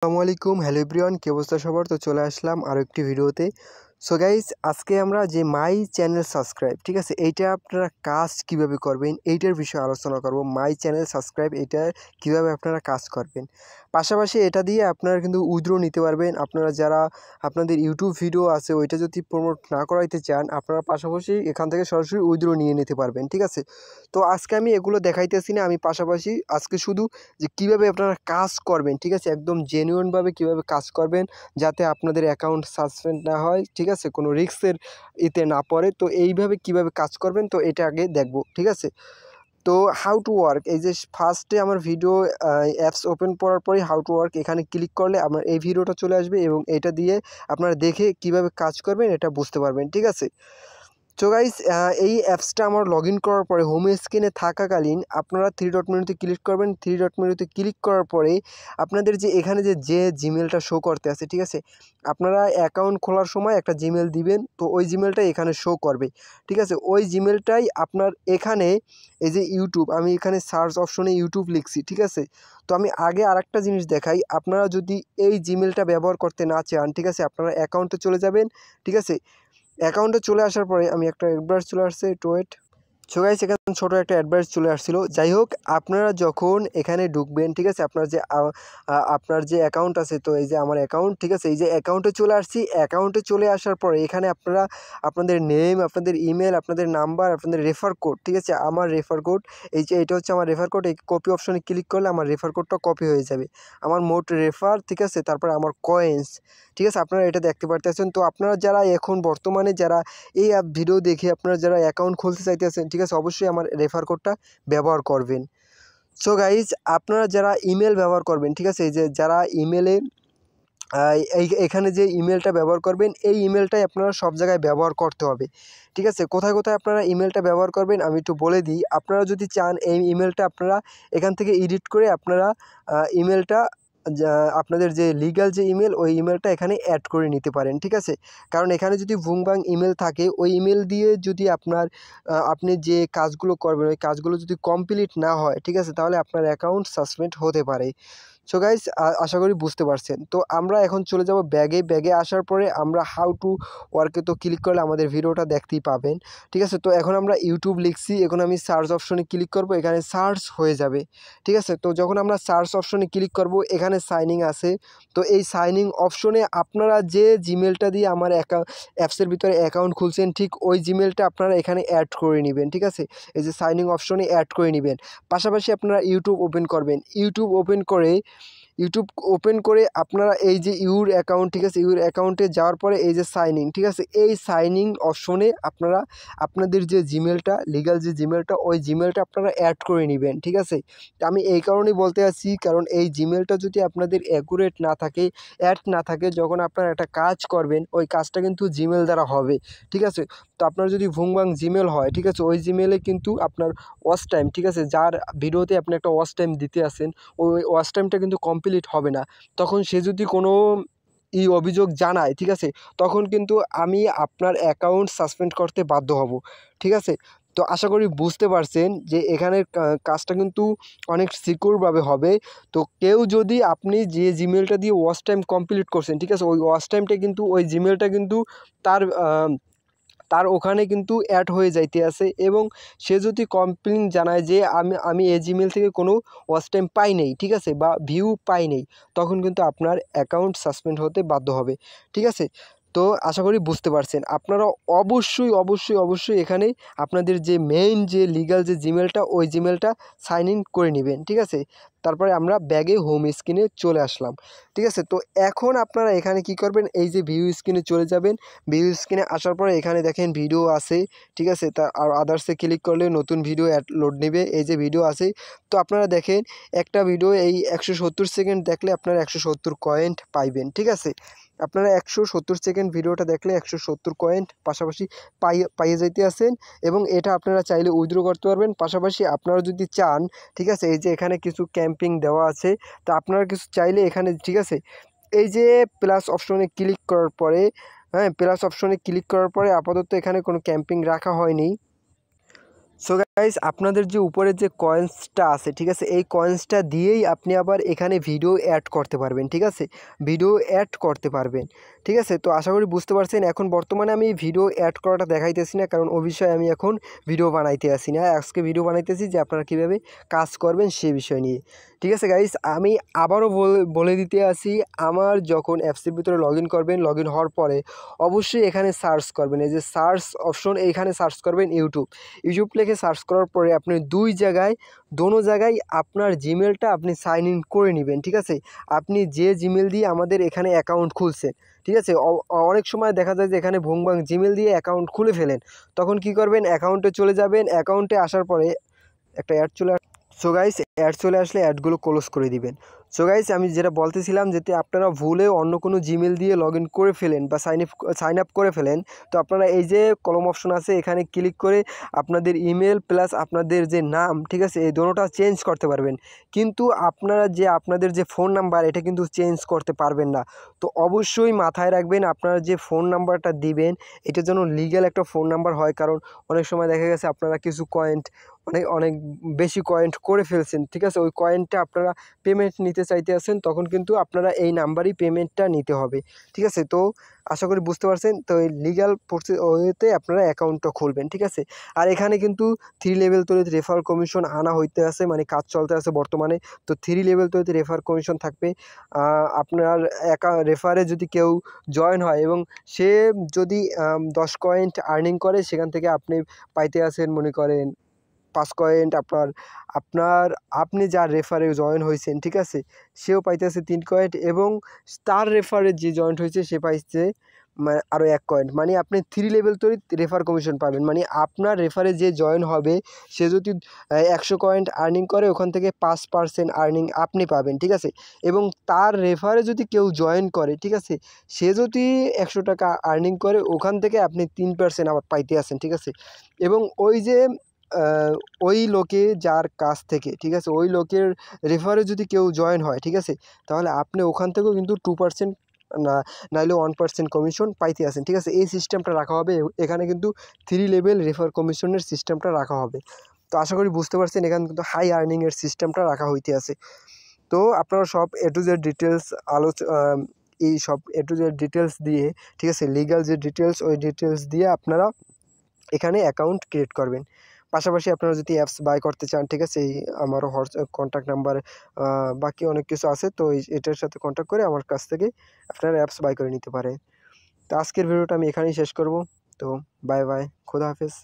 আসসালামু আলাইকুম, hello everyone, কি অবস্থা সবার? তো চলে আসলাম আরও একটি ভিডিওতে। সো গাইজ, আজকে আমরা যে মাই চ্যানেল সাবস্ক্রাইব, ঠিক আছে, এইটা আপনারা কাজ কিভাবে করবেন এইটার বিষয়ে আলোচনা করব। মাই চ্যানেল সাবস্ক্রাইব এটা কিভাবে আপনারা কাজ করবেন, পাশাপাশি এটা দিয়ে আপনারা কিন্তু উইথড্র নিতে পারবেন। আপনারা যারা আপনাদের ইউটিউব ভিডিও আছে ওইটা যদি প্রমোট না করাইতে চান, আপনারা পাশাপাশি এখান থেকে সরাসরি উইথড্র নিয়ে নিতে পারবেন, ঠিক আছে। তো আজকে আমি এগুলো দেখাইতেছি না, আমি পাশাপাশি আজকে শুধু যে কীভাবে আপনারা কাজ করবেন, ঠিক আছে, একদম জেনুইনভাবে কীভাবে কাজ করবেন যাতে আপনাদের অ্যাকাউন্ট সাসপেন্ড না হয়, ঠিক আছে, কোনো রিস্কের এতে না পড়ে। তো এইভাবে কীভাবে কাজ করবেন তো এটা আগে দেখব, ঠিক আছে। তো হাউ টু ওয়ার্ক, এই যে ফার্স্টে আমার ভিডিও অ্যাপস ওপেন করার পরেই হাউ টু ওয়ার্ক এখানে ক্লিক করলে আমার এই ভিডিওটা চলে আসবে এবং এটা দিয়ে আপনারা দেখে কীভাবে কাজ করবেন এটা বুঝতে পারবেন, ঠিক আছে। সো গাইস, এই অ্যাপসটা আমার লগ ইন করার পরে হোম স্ক্রিনে থাকাকালীন আপনারা থ্রি ডট মেনুতে ক্লিক করবেন। থ্রি ডট মেনুতে ক্লিক করার পরে আপনাদের যে এখানে যে জিমেলটা শো করতে আছে, ঠিক আছে, আপনারা অ্যাকাউন্ট খোলার সময় একটা জিমেল দিবেন, তো ওই জিমেলটাই এখানে শো করবে, ঠিক আছে। ওই জিমেলটাই আপনার এখানে এই যে ইউটিউব, আমি এখানে সার্চ অপশনে ইউটিউব লিখছি, ঠিক আছে। তো আমি আগে আরেকটা জিনিস দেখাই, আপনারা যদি এই জিমেলটা ব্যবহার করতে না চান, ঠিক আছে, আপনারা অ্যাকাউন্টে চলে যাবেন, ঠিক আছে। অ্যাকাউন্টে চলে আসার পরে আমি একটা অ্যাডভার্স চলে আসছে, একটু ওয়েট। সো গাইস, এখানে ছোটো একটা অ্যাডভার্স চলে আসছিল। যাই হোক, আপনারা যখন এখানে ঢুকবেন, ঠিক আছে, আপনার যে অ্যাকাউন্ট আছে, তো এই যে আমার অ্যাকাউন্ট, ঠিক আছে, এই যে অ্যাকাউন্টে চলে আসছি। অ্যাকাউন্টে চলে আসার পরে এখানে আপনারা আপনাদের নেম, আপনাদের ইমেল, আপনাদের নাম্বার, আপনাদের রেফার কোড, ঠিক আছে, আমার রেফার কোড, এই যে এটা হচ্ছে আমার রেফার কোড। এই কপি অপশনে ক্লিক করলে আমার রেফার কোডটা কপি হয়ে যাবে, আমার মোট রেফার, ঠিক আছে, তারপরে আমার কয়েন্স, ঠিক আছে, আপনারা এটা দেখতে পারতেছেন। তো আপনারা যারা এখন বর্তমানে যারা এই অ্যাপ ভিডিও দেখে আপনারা যারা অ্যাকাউন্ট খুলতে চাইতেছেন, ঠিক আছে, অবশ্যই আমার রেফার কোডটা ব্যবহার করবেন। সো গাইজ, আপনারা যারা ইমেল ব্যবহার করবেন, ঠিক আছে, এই যে যারা ইমেলে এখানে যে ইমেলটা ব্যবহার করবেন, এই ইমেলটাই আপনারা সব জায়গায় ব্যবহার করতে হবে, ঠিক আছে। কোথায় কোথায় আপনারা ইমেলটা ব্যবহার করবেন আমি একটু বলে দিই। আপনারা যদি চান এই ইমেলটা আপনারা এখান থেকে এডিট করে আপনারা ইমেলটা যা আপনাদের যে লিগ্যাল যে ইমেল, ওই ইমেলটা এখানে অ্যাড করে নিতে পারেন, ঠিক আছে। কারণ এখানে যদি ভুংবাং ইমেল থাকে, ওই ইমেল দিয়ে যদি আপনি যে কাজগুলো করবেন ওই কাজগুলো যদি কমপ্লিট না হয়, ঠিক আছে, তাহলে আপনার অ্যাকাউন্ট সাসপেন্ড হতে পারে। সো গাইস, আশা করি বুঝতে পারছেন। তো আমরা এখন চলে যাব ব্যাগে আসার পরে আমরা হাউ টু ওয়ার্কে তো ক্লিক করলে আমাদের ভিডিওটা দেখতেই পাবেন, ঠিক আছে। তো এখন আমরা ইউটিউব লিখছি, এখন আমি সার্চ অপশনে ক্লিক করব, এখানে সার্চ হয়ে যাবে, ঠিক আছে। তো যখন আমরা সার্চ অপশনে ক্লিক করব এখানে সাইনিং আছে, তো এই সাইনিং অপশনে আপনারা যে জিমেলটা দিয়ে আমার অ্যাপসের ভিতরে অ্যাকাউন্ট খুলছেন, ঠিক ওই জিমেলটা আপনারা এখানে অ্যাড করে নেবেন, ঠিক আছে। এই যে সাইনিং অপশনে অ্যাড করে নেবেন। পাশাপাশি আপনারা ইউটিউব ওপেন করবেন। ইউটিউব ওপেন করে আপনারা এই যে ইউর অ্যাকাউন্ট, ঠিক আছে, ইউর অ্যাকাউন্টে যাওয়ার পরে এই যে সাইন ইন, ঠিক আছে, এই সাইন ইন অপশনে আপনারা আপনাদের যে জিমেলটা, লিগ্যাল যে জিমেলটা, ওই জিমেলটা আপনারা অ্যাড করে নেবেন, ঠিক আছে। আমি এই কারণেই বলতে চাচ্ছি, কারণ এই জিমেলটা যদি আপনাদের অ্যাকুরেট না থাকে, অ্যাড না থাকে, যখন আপনারা একটা কাজ করবেন ওই কাজটা কিন্তু জিমেল দ্বারা হবে, ঠিক আছে। তো আপনার যদি ভুংবাং জিমেল হয়, ঠিক আছে, ওই জিমেলে কিন্তু আপনার ওয়াচ টাইম, ঠিক আছে, যার ভিডিওতে আপনি একটা ওয়াচ টাইম দিতে আসেন, ওই ওয়াচ টাইমটা কিন্তু কমপ্লিট হবে না। তখন সে যদি কোনো অভিযোগ জানায়, ঠিক আছে, তখন কিন্তু আমি আপনার অ্যাকাউন্ট সাসপেন্ড করতে বাধ্য হব, ঠিক আছে। তো আশা করি বুঝতে পারছেন যে এখানের কাজটা কিন্তু অনেক সিকিউরভাবে হবে। তো কেউ যদি আপনি যে জিমেলটা দিয়ে ওয়াচ টাইম কমপ্লিট করছেন, ঠিক আছে, ওই ওয়াচ টাইমটা কিন্তু ওই জিমেলটা কিন্তু তার তার ওখানে কিন্তু অ্যাড হয়ে যাইতে আছে, এবং সে যদি কমপ্লেন জানায় যে আমি এই জিমেল থেকে কোনো ওয়াচ টাইম পাই নাই, ঠিক আছে, বা ভিউ পাই নাই, তখন কিন্তু আপনার অ্যাকাউন্ট সাসপেন্ড হতে বাধ্য হবে, ঠিক আছে। তো আশা করি বুঝতে পারছেন। আপনারা অবশ্যই এখানে আপনাদের যে মেইন যে লিগ্যাল যে জিমেলটা, ওই জিমেলটা সাইন ইন করে নেবেন, ঠিক আছে। তারপরে আমরা ব্যাগে হোম স্ক্রিনে চলে আসলাম, ঠিক আছে। তো এখন আপনারা এখানে কি করবেন, এই যে ভিউ স্ক্রিনে চলে যাবেন। ভিউ স্ক্রিনে আসার পরে এখানে দেখেন ভিডিও আছে, ঠিক আছে, তা আর আদার্সে ক্লিক করলে নতুন ভিডিও লোড নেবে, এই যে ভিডিও আছে। তো আপনারা দেখেন একটা ভিডিও এই 170 সেকেন্ড দেখলে আপনারা 170 কয়েন্ট পাইবেন, ঠিক আছে। আপনারা 170 সেকেন্ড ভিডিওটা দেখলে 170 কয়েন্ট পাশাপাশি পাইয়ে যাইতে আছেন, এবং এটা আপনারা চাইলে উইথড্র করতে পারবেন। পাশাপাশি আপনারা যদি চান, ঠিক আছে, এই যে এখানে কিছু ক্যাম্পিং দেওয়া আছে, তো আপনারা কিছু চাইলে এখানে, ঠিক আছে, এই যে প্লাস অপশনে ক্লিক করার পরে, হ্যাঁ, প্লাস অপশনে ক্লিক করার পরে আপাতত এখানে কোনো ক্যাম্পিং রাখা হয়নি। সো গাইস আপনাদের যে উপরে যে কয়েন্সটা আছে ঠিক আছে, এই কয়েন্সটা দিয়েই আপনি আবার এখানে ভিডিও অ্যাড করতে পারবেন, ঠিক আছে, ভিডিও অ্যাড করতে পারবেন, ঠিক আছে। তো আশা করি বুঝতে পারছেন। এখন বর্তমানে আমি ভিডিও অ্যাড করাটা দেখাইতেছি না, কারণ ওই বিষয়ে আমি এখন ভিডিও বানাইতে আসি না। আজকে ভিডিও বানাইতেছি যে আপনারা কীভাবে কাজ করবেন সে বিষয় নিয়ে, ঠিক আছে গাইস। আমি আবারও বলে দিতে আসি, আমার যখন অ্যাপসের ভিতরে লগ ইন করবেন, লগ ইন হওয়ার পরে অবশ্যই এখানে সার্চ করবেন, এই যে সার্চ অপশন, এইখানে সার্চ করবেন ইউটিউব লিখে সার্চ করার পরে আপনি দোনো জায়গায় আপনার জিমেলটা আপনি সাইন ইন করে নেবেন, ঠিক আছে। আপনি যে জিমেল দিয়ে আমাদের এখানে অ্যাকাউন্ট খুলছেন, ঠিক আছে, অনেক সময় দেখা যায় যে এখানে ভুংবাং জিমেল দিয়ে অ্যাকাউন্ট খুলে ফেলেন। তখন কি করবেন, অ্যাকাউন্টে চলে যাবেন, অ্যাকাউন্টে আসার পরে একটা অ্যাড সো গাইস অ্যাড চলে আসলে অ্যাডগুলো ক্লোজ করে দিবেন। সো গাইস আমি যেটা বলতেছিলাম, যাতে আপনারা ভুলে অন্য কোনো জিমেল দিয়ে লগ ইন করে ফেলেন বা সাইন আপ করে ফেলেন, তো আপনারা এই যে কলম অপশন আছে এখানে ক্লিক করে আপনাদের ইমেল প্লাস আপনাদের যে নাম, ঠিক আছে, এই দুটোটা চেঞ্জ করতে পারবেন। কিন্তু আপনাদের যে ফোন নাম্বার, এটা কিন্তু চেঞ্জ করতে পারবেন না। তো অবশ্যই মাথায় রাখবেন, আপনারা যে ফোন নাম্বারটা দিবেন এটা যেন লিগ্যাল একটা ফোন নাম্বার হয়, কারণ অনেক সময় দেখা গেছে আপনারা কিছু কয়েন্ট অনেক বেশি কয়েন্ট করে ফেলছেন, ঠিক আছে, ওই কয়েনটা আপনারা পেমেন্ট নিতে চাইতে আছেন, তখন কিন্তু আপনারা এই নাম্বারই পেমেন্টটা নিতে হবে, ঠিক আছে। তো আশা করি বুঝতে পারছেন। তো এই লিগ্যাল ওয়েতে আপনারা অ্যাকাউন্টটা খুলবেন, ঠিক আছে। আর এখানে কিন্তু 3 লেভেল তৈরিতে রেফার কমিশন আনা হইতে আছে, মানে কাজ চলতে আছে বর্তমানে। তো 3 লেভেল তৈরিতে রেফার কমিশন থাকবে। আপনার রেফারে যদি কেউ জয়েন হয় এবং সে যদি 10 কয়েন্ট আর্নিং করে, সেখান থেকে আপনি পাইতে আছেন মনে করেন 5 কয়েন্ট। আপনি যার রেফারে জয়েন হয়েছেন, ঠিক আছে, সেও পাইতেছে 3 কয়েন্ট, এবং তার রেফারে যে জয়েন্ট হয়েছে সে পাইছে আরও 1 কয়েন্ট। মানে আপনি 3 লেভেল তৈরি রেফার কমিশন পাবেন। মানে আপনার রেফারে যে জয়েন হবে সে যদি 100 কয়েন্ট আর্নিং করে, ওখান থেকে 5% আর্নিং আপনি পাবেন, ঠিক আছে। এবং তার রেফারে যদি কেউ জয়েন করে, ঠিক আছে, সে যদি 100 টাকা আর্নিং করে, ওখান থেকে আপনি 3% আবার পাইতে আছেন, ঠিক আছে। এবং ওই লোকে যার কাছ থেকে, ঠিক আছে, ওই লোকের রেফারে যদি কেউ জয়েন হয়, ঠিক আছে, তাহলে আপনি ওখান থেকেও কিন্তু 2% না, নাইলে 1% কমিশন পাইতে আছেন, ঠিক আছে। এই সিস্টেমটা রাখা হবে এখানে, কিন্তু 3 লেভেল রেফার কমিশনের সিস্টেমটা রাখা হবে। তো আশা করি বুঝতে পারছেন, এখানে কিন্তু হাই আর্নিংয়ের সিস্টেমটা রাখা হইতে আছে। তো আপনারা সব এ টু জেড ডিটেলস এই সব এ টু জেড ডিটেলস দিয়ে, ঠিক আছে, লিগ্যাল যে ডিটেলস, ওই ডিটেলস দিয়ে আপনারা এখানে অ্যাকাউন্ট ক্রিয়েট করবেন। পাশাপাশি আপনারা যদি অ্যাপস বাই করতে চান, ঠিক আছে, এই আমারও কন্ট্যাক্ট নাম্বার বাকি অনেক কিছু আছে, তো এটার সাথে কন্ট্যাক্ট করে আমার কাছ থেকে আপনারা অ্যাপস বাই করে নিতে পারেন। তো আজকের ভিডিওটা আমি এখানেই শেষ করব। তো বাই বাই, খোদা হাফেজ।